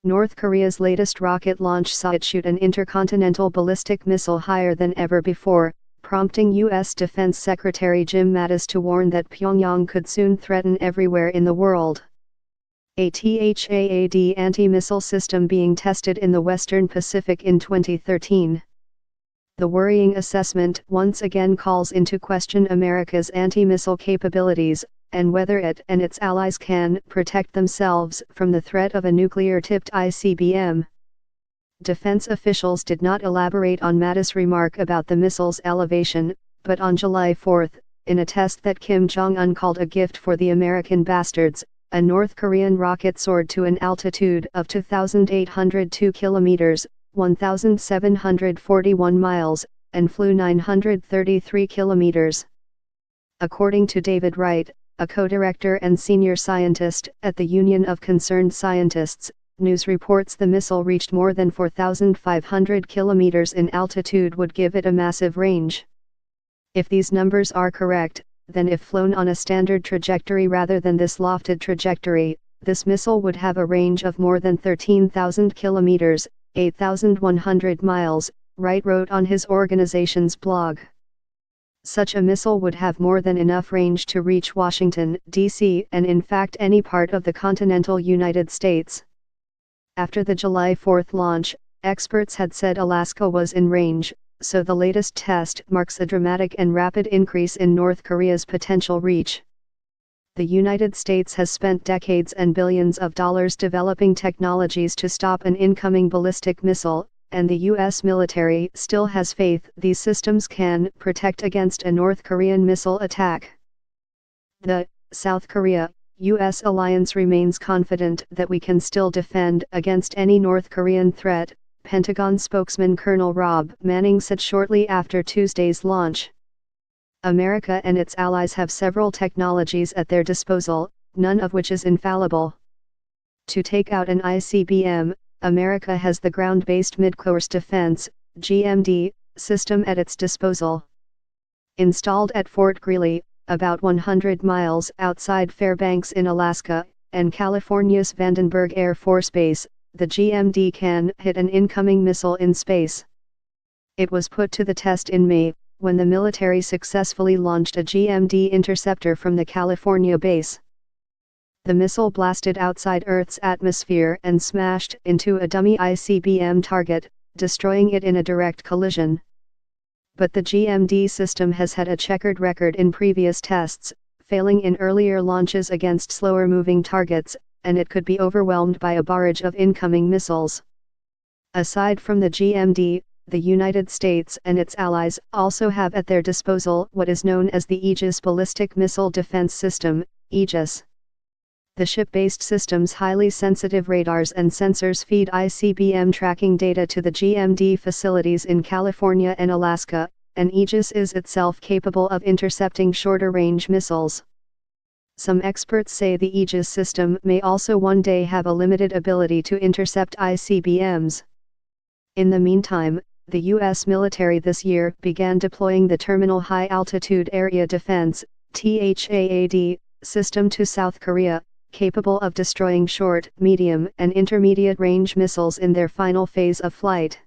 North Korea's latest rocket launch saw it shoot an intercontinental ballistic missile higher than ever before, prompting U.S. Defense Secretary Jim Mattis to warn that Pyongyang could soon threaten everywhere in the world. A THAAD anti-missile system being tested in the Western Pacific in 2013. The worrying assessment once again calls into question America's anti-missile capabilities, and whether it and its allies can protect themselves from the threat of a nuclear-tipped ICBM. Defense officials did not elaborate on Mattis' remark about the missile's elevation, but on July 4, in a test that Kim Jong-Un called a gift for the American bastards, a North Korean rocket soared to an altitude of 2,802 kilometers, 1,741 miles, and flew 933 kilometers. According to David Wright, a co-director and senior scientist at the Union of Concerned Scientists, news reports the missile reached more than 4,500 kilometers in altitude would give it a massive range. If these numbers are correct, then if flown on a standard trajectory rather than this lofted trajectory, this missile would have a range of more than 13,000 kilometers, 8,100 miles, Wright wrote on his organization's blog. Such a missile would have more than enough range to reach Washington, D.C. and in fact any part of the continental United States. After the July 4 launch, experts had said Alaska was in range, so the latest test marks a dramatic and rapid increase in North Korea's potential reach. The United States has spent decades and billions of dollars developing technologies to stop an incoming ballistic missile, and the U.S. military still has faith these systems can protect against a North Korean missile attack. The South Korea-U.S. alliance remains confident that we can still defend against any North Korean threat, Pentagon spokesman Colonel Rob Manning said shortly after Tuesday's launch. America and its allies have several technologies at their disposal, none of which is infallible. To take out an ICBM, America has the Ground-Based Midcourse Defense (GMD) system at its disposal. Installed at Fort Greely, about 100 miles outside Fairbanks in Alaska, and California's Vandenberg Air Force Base, the GMD can hit an incoming missile in space. It was put to the test in May, when the military successfully launched a GMD interceptor from the California base. The missile blasted outside Earth's atmosphere and smashed into a dummy ICBM target, destroying it in a direct collision. But the GMD system has had a checkered record in previous tests, failing in earlier launches against slower-moving targets, and it could be overwhelmed by a barrage of incoming missiles. Aside from the GMD, the United States and its allies also have at their disposal what is known as the Aegis Ballistic Missile Defense System, Aegis. The ship-based system's highly sensitive radars and sensors feed ICBM tracking data to the GMD facilities in California and Alaska, and Aegis is itself capable of intercepting shorter-range missiles. Some experts say the Aegis system may also one day have a limited ability to intercept ICBMs. In the meantime, the U.S. military this year began deploying the Terminal High Altitude Area Defense (THAAD) system to South Korea, capable of destroying short, medium, and intermediate-range missiles in their final phase of flight.